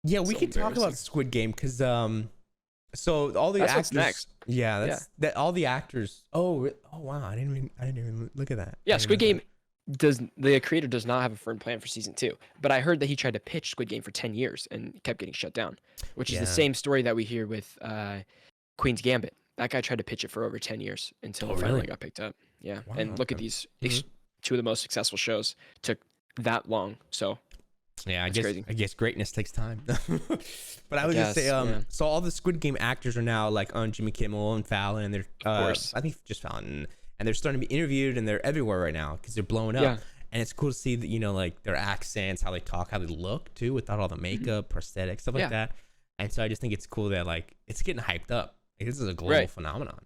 Yeah, we could talk about Squid Game because so all the actors. Next. Yeah, that all the actors. Oh wow, I didn't even look at that. Yeah, Squid Game. The creator does not have a firm plan for season 2, but I heard that he tried to pitch Squid Game for 10 years and kept getting shut down, which is the same story that we hear with Queen's Gambit. That guy tried to pitch it for over 10 years until it finally got picked up. Yeah, wow, and look at these two of the most successful shows took that long. So yeah, I guess greatness takes time. But I was just say, so all the Squid Game actors are now like on Jimmy Kimmel and Fallon, and they're I think just Fallon. And they're starting to be interviewed, and they're everywhere right now because they're blowing up. Yeah. And it's cool to see that, like their accents, how they talk, how they look too, without all the makeup, prosthetics, stuff like that. And so I just think it's cool that like it's getting hyped up. Like, this is a global phenomenon.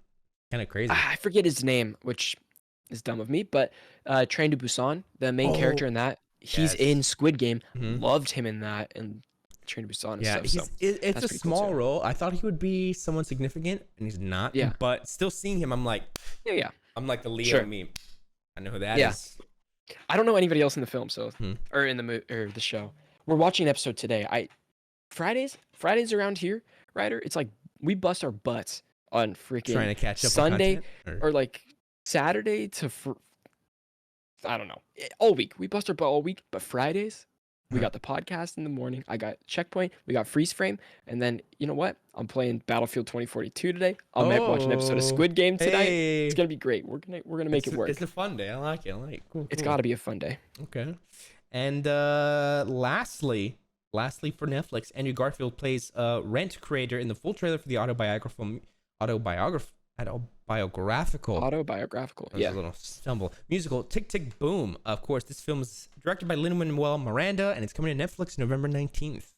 Kind of crazy. I forget his name, which is dumb of me, but Train to Busan, the main character in that, he's in Squid Game. Loved him in that, and Train to Busan and stuff. It's a small role. I thought he would be someone significant, and he's not. Yeah. But still seeing him, I'm like, I'm like the Leo meme. I know who that is. I don't know anybody else in the film, so or in the show. We're watching an episode today. Fridays around here, Ryder. It's like we bust our butts on freaking trying to catch up Sunday on content, or like Saturday to I don't know, all week. We bust our butt all week, but Fridays, We got the podcast in the morning. I got Checkpoint. We got Freeze Frame. And then, you know what? I'm playing Battlefield 2042 today. I might watch an episode of Squid Game tonight. Hey. It's gonna be great. We're gonna make it work. It's a fun day. I like it. Cool. It's got to be a fun day. Okay. And lastly for Netflix, Andrew Garfield plays Rent creator in the full trailer for the autobiographical. Yeah. A little stumble. Musical Tick Tick Boom. Of course, this film is directed by Lin-Manuel Miranda, and it's coming to Netflix November 19th.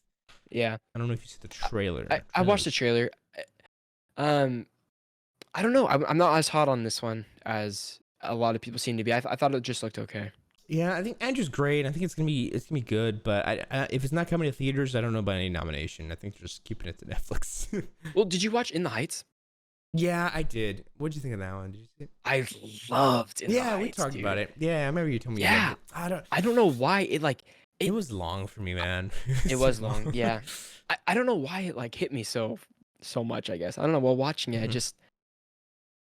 Yeah. I don't know if you see the trailer. I watched the trailer. I don't know. I'm not as hot on this one as a lot of people seem to be. I thought it just looked okay. Yeah, I think Andrew's great. I think it's gonna be good. But if it's not coming to theaters, I don't know about any nomination. I think they're just keeping it to Netflix. Well, did you watch In the Heights? Yeah, I did. What did you think of that one? Did you see it? I loved In the Heights. Yeah, we talked about it. Yeah, I remember you told me. Yeah, I don't know why it was long for me, man. It was long. Yeah, I don't know why it hit me so much. I guess I don't know. While watching it,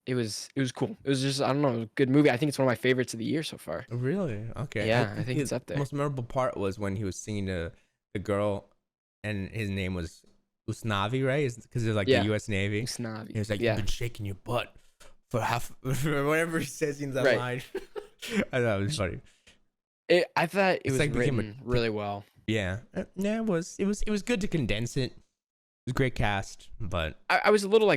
it was cool. It was just, I don't know, a good movie. I think it's one of my favorites of the year so far. Really? Okay. Yeah, I think it's up there. The most memorable part was when he was singing to the girl, and his name was Usnavi, right? Because it's like the U.S. Navy. Usnavi. He was like, "You've been shaking your butt for whatever he says in that line." I thought it was funny. I thought it was written really well. Yeah. Yeah, it was good to condense it. It was a great cast, but I was a little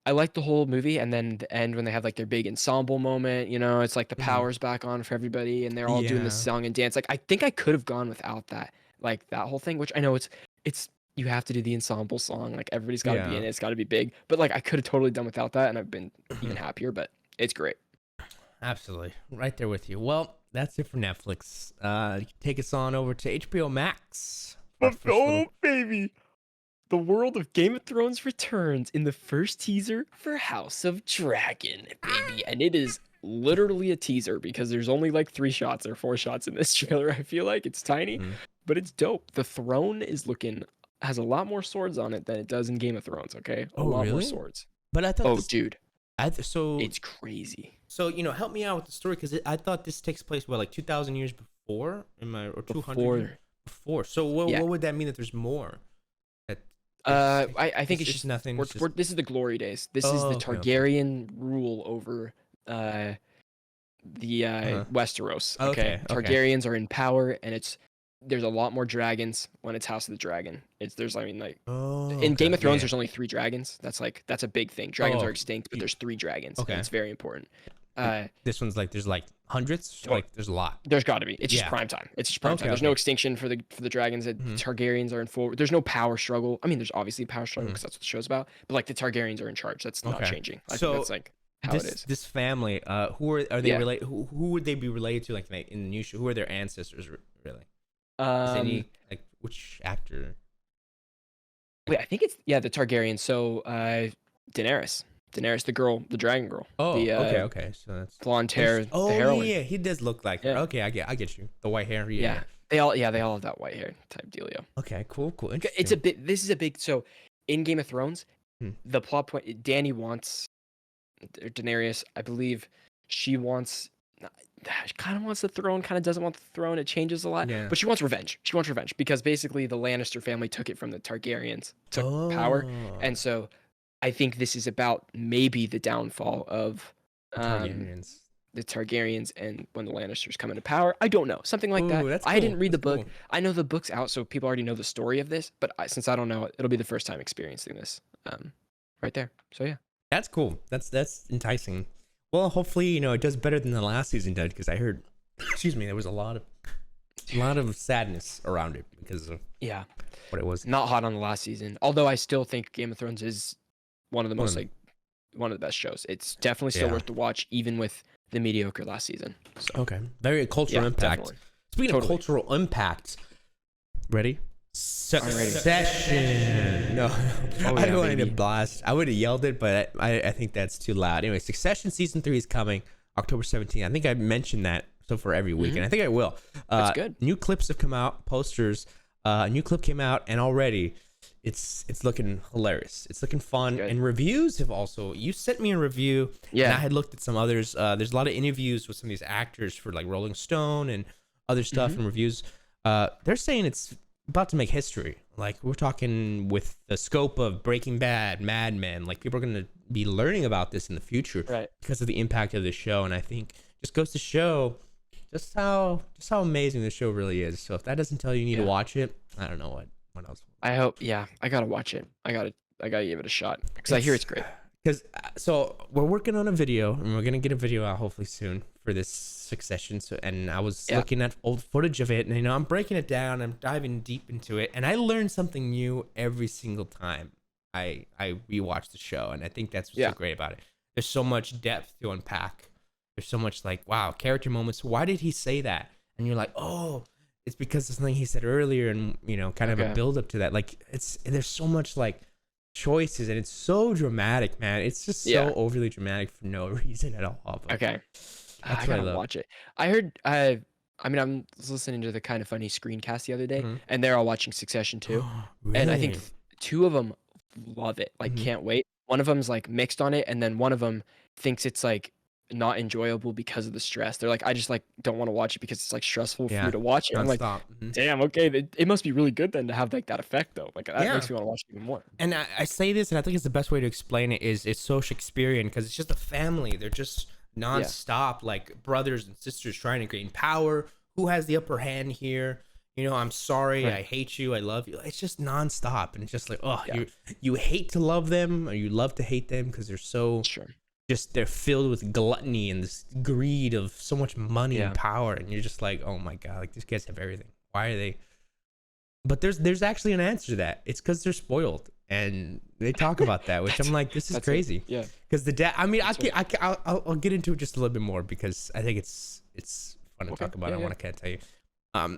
I liked the whole movie, and then the end when they have their big ensemble moment, it's like the power's back on for everybody, and they're all doing this song and dance. I think I could have gone without that, that whole thing, which I know it's you have to do the ensemble song, everybody's got to be in it, it's got to be big, but I could have totally done without that, and I've been even happier. But it's great. Absolutely, right there with you. Well, that's it for Netflix. Take us on over to HBO Max. Baby. The world of Game of Thrones returns in the first teaser for House of Dragon, baby. And it is literally a teaser because there's only 3 shots or 4 shots in this trailer. I feel like it's tiny, but it's dope. The throne has a lot more swords on it than it does in Game of Thrones, okay? A lot more swords. But I thought dude. So it's crazy. So, help me out with the story, because I thought this takes place, 2,000 years before? Or 200? Before. So what would that mean that there's more? I think it's just nothing. This is the glory days. This is the Targaryen rule over the Westeros. Okay. Targaryens are in power, and there's a lot more dragons when it's House of the Dragon. In Game of Thrones, there's only 3 dragons. That's a big thing. Dragons are extinct, but there's 3 dragons. Okay, and it's very important. This one's there's hundreds. There's a lot. There's got to be. It's just prime time. It's just prime time. There's no extinction for the dragons. Targaryens are in full. There's no power struggle. I mean, there's obviously a power struggle because that's what the show's about. But the Targaryens are in charge. That's not changing. I think that's how it is. This family, who are they related? Who would they be related to? In the new show, who are their ancestors really? Which actor? Wait, I think it's the Targaryens. So Daenerys, the girl, the dragon girl. Oh, okay. So that's blonde hair. Oh, the heroine. Yeah, he does look like her. Okay, I get you. The white hair. Yeah. They all have that white hair type dealio. Okay, cool. It's a bit. This is a big. So in Game of Thrones, the plot point. Dany wants Daenerys. I believe she kind of wants the throne, kind of doesn't want the throne. It changes a lot, but she wants revenge. She wants revenge because basically the Lannister family took it from the Targaryens, took power, and so I think this is about maybe the downfall of the Targaryens and when the Lannisters come into power. I don't know, something like that. Cool. I didn't read the book. Cool. I know the book's out, so people already know the story of this. But since I don't know it, it'll be the first time experiencing this, right there. So yeah, that's cool. That's enticing. Well, hopefully, it does better than the last season did, because I heard, there was a lot of sadness around it because of what it was. Not hot on the last season, although I still think Game of Thrones is one of the most one of the best shows. It's definitely still worth the watch, even with the mediocre last season. So. Okay, very cultural impact. Definitely. Speaking of cultural impact, ready? Succession. No, I don't want to blast. I would have yelled it, but I think that's too loud. Anyway, Succession season 3 is coming October 17th. I think I mentioned that so for every week, and I think I will. That's good. New clips have come out, posters. A new clip came out, and already it's looking hilarious. It's looking fun, and reviews have also. You sent me a review, and I had looked at some others. There's a lot of interviews with some of these actors for Rolling Stone and other stuff and reviews, they're saying it's about to make history. Like, we're talking with the scope of Breaking Bad, Mad Men. Like, people are going to be learning about this in the future because of the impact of the show. And I think just goes to show just how amazing the show really is. So if that doesn't tell you need to watch it, I don't know what else. I hope. Yeah, I gotta watch it. I gotta give it a shot because I hear it's great. Because so we're working on a video, and we're gonna get a video out hopefully soon for this Succession. So, and I was looking at old footage of it, and I'm breaking it down, I'm diving deep into it, and I learn something new every single time I rewatch the show, and I think that's what's so great about it. There's so much depth to unpack. There's so much like, wow, character moments. Why did he say that? And you're like, oh, it's because of something he said earlier, and kind of a build up to that. Like, there's so much like choices, and it's so dramatic, man. It's just so overly dramatic for no reason at all. But okay, I gotta watch it. I heard. I mean, I was listening to the Kind of Funny screencast the other day, and they're all watching Succession too. Really? And I think two of them love it. Like, can't wait. One of them's like mixed on it, and then one of them thinks it's like not enjoyable because of the stress. They're like, I just like don't want to watch it because it's like stressful for you to watch it. I'm like, damn, okay, it must be really good then to have like that effect though. Like, that makes me want to watch it even more. And I say this, and I think it's the best way to explain it is it's so Shakespearean because it's just a family. They're just nonstop, like brothers and sisters trying to gain power. Who has the upper hand here? I'm sorry, I hate you, I love you. It's just nonstop, and it's just like, you hate to love them, or you love to hate them because they're so just they're filled with gluttony and this greed of so much money and power, and you're just like, oh my god, like these guys have everything. Why are they? But there's actually an answer to that. It's because they're spoiled, and they talk about that, which I'm like, this is crazy. Yeah. Because the dad. I mean, I'll get into it just a little bit more because I think it's fun to talk about. I want to kind of tell you.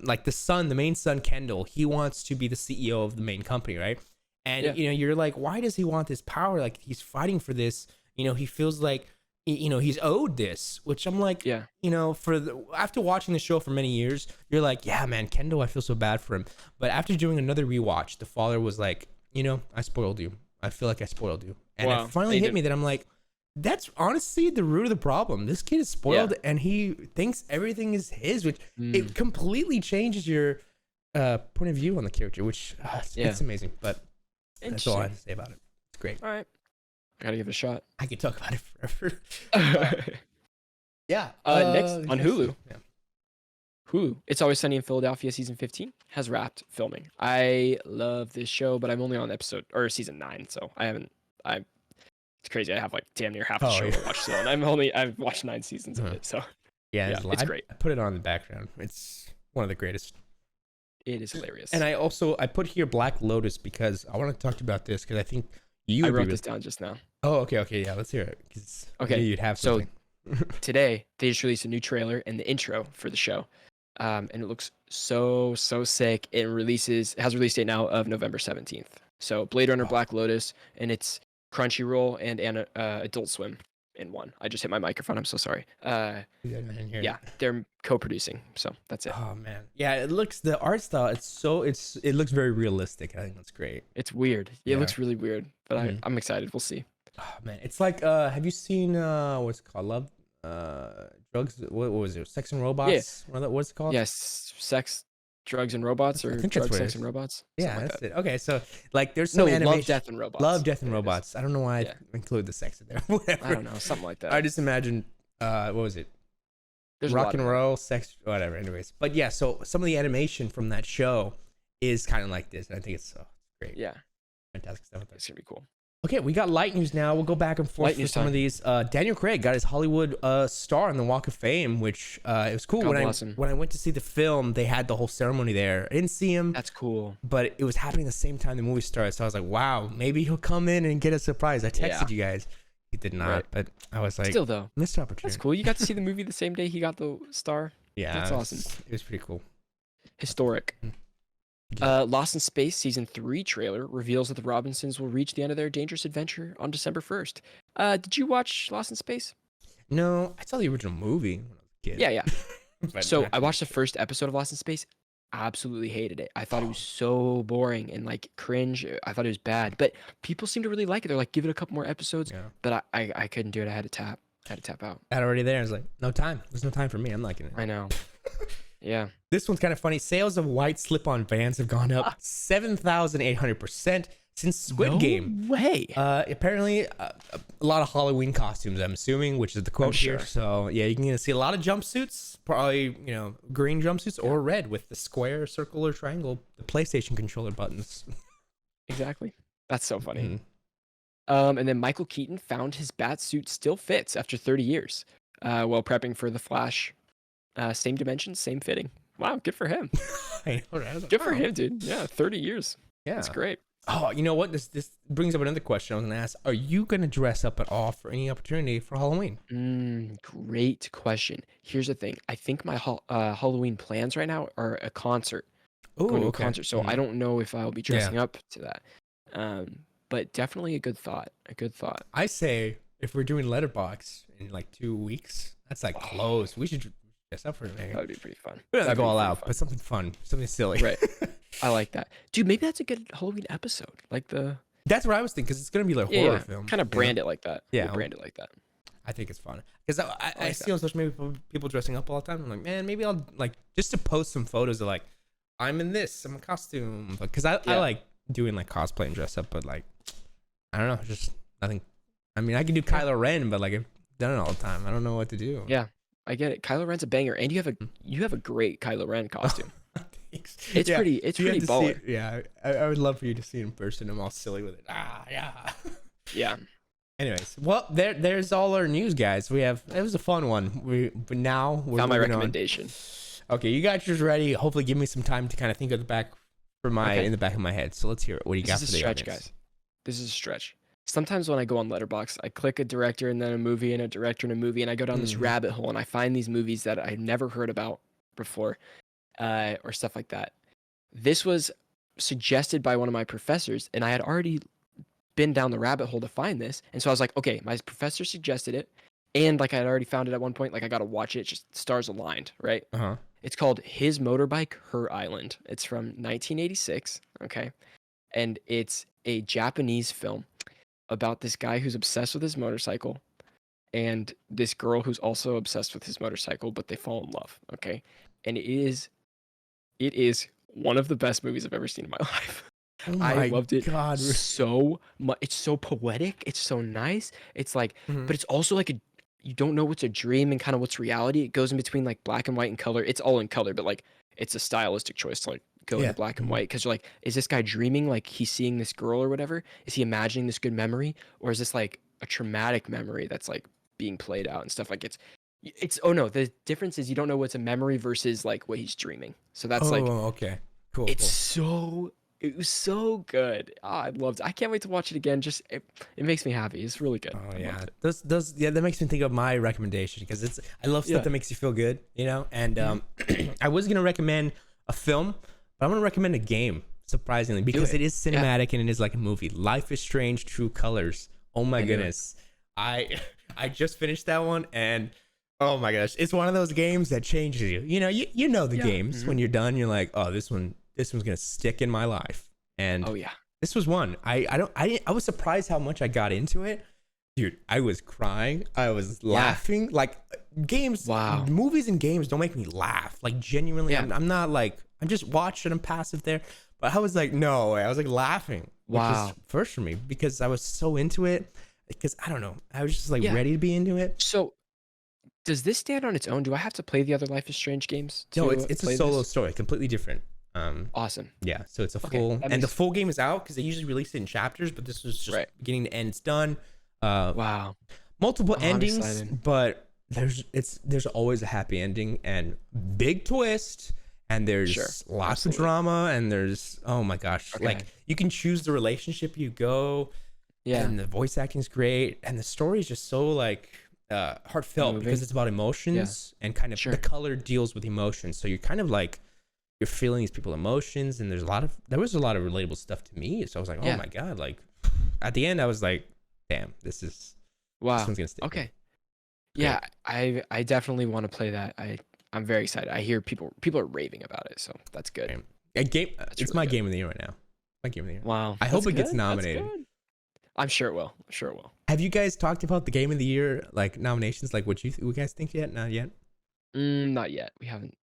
Like the main son, Kendall, he wants to be the CEO of the main company, right? And you're like, why does he want this power? Like, he's fighting for this. He feels like he's owed this, which I'm like, after watching the show for many years, you're like, yeah, man, Kendall, I feel so bad for him. But after doing another rewatch, the father was like, I spoiled you. I feel like I spoiled you. And it finally hit me that I'm like, that's honestly the root of the problem. This kid is spoiled and he thinks everything is his, which it completely changes your point of view on the character, which it's amazing. But that's all I have to say about it. It's great. All right. I gotta give it a shot. I could talk about it forever. Next on Hulu. Yeah. Hulu. It's Always Sunny in Philadelphia season 15 has wrapped filming. I love this show, but I'm only on season 9, so it's crazy. I have like damn near half the show to watch still, and I've watched 9 seasons of it. So it's great. I put it on in the background. It's one of the greatest. It is hilarious. And I put here Black Lotus because I want to talk about this because I think I wrote this down just now. Oh, okay, yeah, let's hear it. Okay, you'd have something. So today they just released a new trailer and the intro for the show, and it looks so sick. It has a release date now of November 17th. So Blade Runner, Black Lotus, and it's Crunchyroll and Adult Swim in one. I just hit my microphone. I'm so sorry. They're co-producing, so that's it. Oh man, yeah. The art style. It looks very realistic. I think that's great. It's weird. It looks really weird, but I'm excited. We'll see. Oh man, it's like have you seen what's it called? Love, drugs. What was it? Sex and Robots. Yeah. What's it called? Yes, Sex, Drugs and Robots, or Drugs, Sex and Robots. Yeah, that's it. Okay, so like there's some animation. Love, Death and Robots. Love, Death and Robots. I don't know why I include the sex in there. Whatever. I don't know, something like that. I just imagine what was it? There's rock and roll, sex, whatever. Anyways, but yeah, so some of the animation from that show is kind of like this, and I think it's so great. Yeah, fantastic stuff. It's gonna be cool. Okay, we got light news now. We'll go back and forth for some of these. Daniel Craig got his Hollywood star on the Walk of Fame, which it was cool. When I went to see the film, they had the whole ceremony there. I didn't see him. That's cool. But it was happening the same time the movie started, so I was like, wow, maybe he'll come in and get a surprise. I texted you guys. He did not, but I was like, still though, missed opportunity. That's cool. You got to see the movie the same day he got the star. Yeah, that's awesome. It was pretty cool. Historic. Lost in Space season 3 trailer reveals that the Robinsons will reach the end of their dangerous adventure on December 1st. Did you watch Lost in Space? No, I saw the original movie when I was a kid. Yeah. So I watched the first episode of Lost in Space. Absolutely hated it. I thought it was so boring and like cringe. I thought it was bad, but people seem to really like it. They're like, give it a couple more episodes. Yeah. But I couldn't do it. I had to tap out. That already there. I was like, no time. There's no time for me. I'm liking it. I know. Yeah. This one's kind of funny. Sales of white slip-on Vans have gone up 7,800% since Squid No Game. way. Apparently, a lot of Halloween costumes, I'm assuming, which is the quote here. sure. So, yeah, you can see a lot of jumpsuits, probably, green jumpsuits or red with the square, circle, or triangle, the PlayStation controller buttons. Exactly. That's so funny. Mhm. And then Michael Keaton found his bat suit still fits after 30 years while prepping for The Flash. Same dimensions, same fitting. Wow, good for him. I know, right? I was like, Good for oh, him, dude. Yeah, 30 years. yeah. That's great. Oh, you know what? This brings up another question I was going to ask. Are you going to dress up at all for any opportunity for Halloween? Great question. Here's the thing. I think my Halloween plans right now are a concert. Going to a okay. concert. So I don't know if I'll be dressing up to that. But definitely a good thought. A good thought. I say if we're doing Letterbox in like 2 weeks, that's like close. We should dress up for it. That would be pretty fun. We don't have to That'd go be all pretty out, fun. but something fun, something silly. Right. I like that. Dude, maybe that's a good Halloween episode. Like That's what I was thinking, because it's gonna be like a horror film. Kind of brand it like that. Yeah. We'll brand it like that. I think it's fun because I like see on social media people dressing up all the time. I'm like, man, maybe I'll like just to post some photos of like I'm in this, I'm a costume, because I like doing like cosplay and dress up, but like I don't know, just nothing. I mean, I can do Kylo Ren, but like I've done it all the time. I don't know what to do. Yeah, I get it. Kylo Ren's a banger, and you have a great Kylo Ren costume. Thanks. It's pretty baller. Yeah, I would love for you to see it in person. I'm all silly with it. Yeah. Yeah. Anyways, well, there's all our news, guys. It was a fun one. But now we're Found my moving on. recommendation. Okay, you got yours ready. Hopefully, give me some time to kind of think of the back in the back of my head. So let's hear it. What do you got This for is a the stretch, audience? guys. This is a stretch. Sometimes when I go on Letterboxd, I click a director and then a movie and a director and a movie, and I go down this rabbit hole and I find these movies that I've never heard about before, or stuff like that. This was suggested by one of my professors, and I had already been down the rabbit hole to find this, and so I was like, okay, my professor suggested it, and like I had already found it at one point, like I gotta watch it. Just stars aligned, right? It's called His Motorbike, Her Island. It's from 1986, okay, and it's a Japanese film about this guy who's obsessed with his motorcycle and this girl who's also obsessed with his motorcycle, but they fall in love, okay? And it is one of the best movies I've ever seen in my life. Oh I my loved it God. so much. It's so poetic. It's so nice. It's like, but it's also like you don't know what's a dream and kind of what's reality. It goes in between like black and white and color. It's all in color, but like it's a stylistic choice to like go into black and white, because you're like, is this guy dreaming, like he's seeing this girl or whatever? Is he imagining this good memory, or is this like a traumatic memory that's like being played out and stuff? Like it's oh no, the difference is you don't know what's a memory versus like what he's dreaming. So that's okay, cool. It was so good. I loved it. I can't wait to watch it again. Just it makes me happy. It's really good. Oh yeah, that makes me think of my recommendation, because I love stuff that makes you feel good, And I was gonna recommend a film, but I'm gonna recommend a game, surprisingly, because it is cinematic and it is like a movie. Life is Strange: True Colors. Oh my goodness, I just finished that one, and oh my gosh, it's one of those games that changes you. You know the games when you're done, you're like, oh, this one's gonna stick in my life. And this was one. I was surprised how much I got into it. Dude, I was crying. I was laughing. Like movies and games don't make me laugh. Like genuinely, I'm not like, I'm just watching, I'm passive there. But I was like, no way. I was like laughing. Which is first for me, because I was so into it. Because I don't know, I was just like ready to be into it. So does this stand on its own? Do I have to play the other Life is Strange games? No, it's a solo story, completely different. Awesome. Yeah, so it's a full, and the full game is out, because they usually release it in chapters, but this was just beginning to end. It's done. Wow. Multiple endings, but there's always a happy ending and big twist, and there's lots of drama, and there's, oh my gosh, like you can choose the relationship you go. And the voice acting is great, and the story is just so like heartfelt, because it's about emotions and kind of the color deals with emotions. So you're kind of like, you're feeling these people's emotions, and there was a lot of relatable stuff to me. So I was like, oh my God, like at the end I was like, damn, this one's gonna stick. Okay. Yeah, I definitely want to play that. I'm very excited. I hear people are raving about it, so that's good. It's really my game of the year right now. My game of the year. Wow. I hope it gets nominated. I'm sure it will. Have you guys talked about the game of the year, like nominations, like what you guys think yet? Not yet. Not yet. We haven't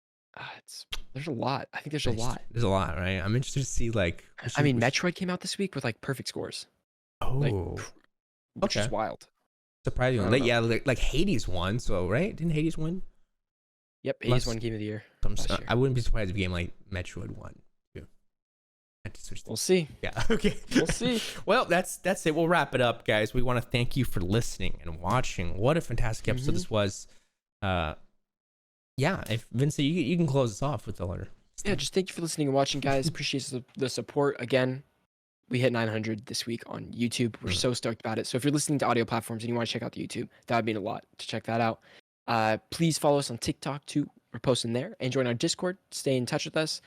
There's a lot. I think there's a lot. There's a lot, right? I'm interested to see like. I mean, Metroid came out this week with like perfect scores. Like, Oh, which is wild. surprisingly. I Like, don't yeah, like Hades won. So right? Didn't Hades win? Yep, Hades won Game of the Year. last year. I wouldn't be surprised if a game like Metroid won. Too. We'll see. Yeah. Okay. We'll see. Well, that's it. We'll wrap it up, guys. We want to thank you for listening and watching. What a fantastic episode this was. Yeah. If Vincent, you can close us off with the letter. Yeah, just thank you for listening and watching, guys. Appreciate the support. Again, we hit 900 this week on YouTube. We're so stoked about it. So if you're listening to audio platforms and you want to check out the YouTube, that would mean a lot to check that out. Please follow us on TikTok too. We're posting there, and join our Discord. Stay in touch with us.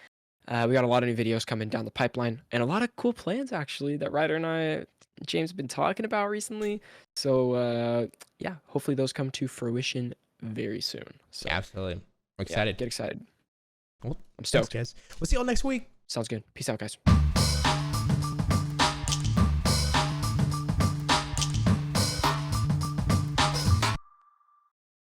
We got a lot of new videos coming down the pipeline, and a lot of cool plans actually that Ryder and James have been talking about recently. So yeah, hopefully those come to fruition very soon. So Absolutely. We're excited. get excited. Well, I'm stoked. thanks, guys. We'll see you all next week. Sounds good. Peace out, guys.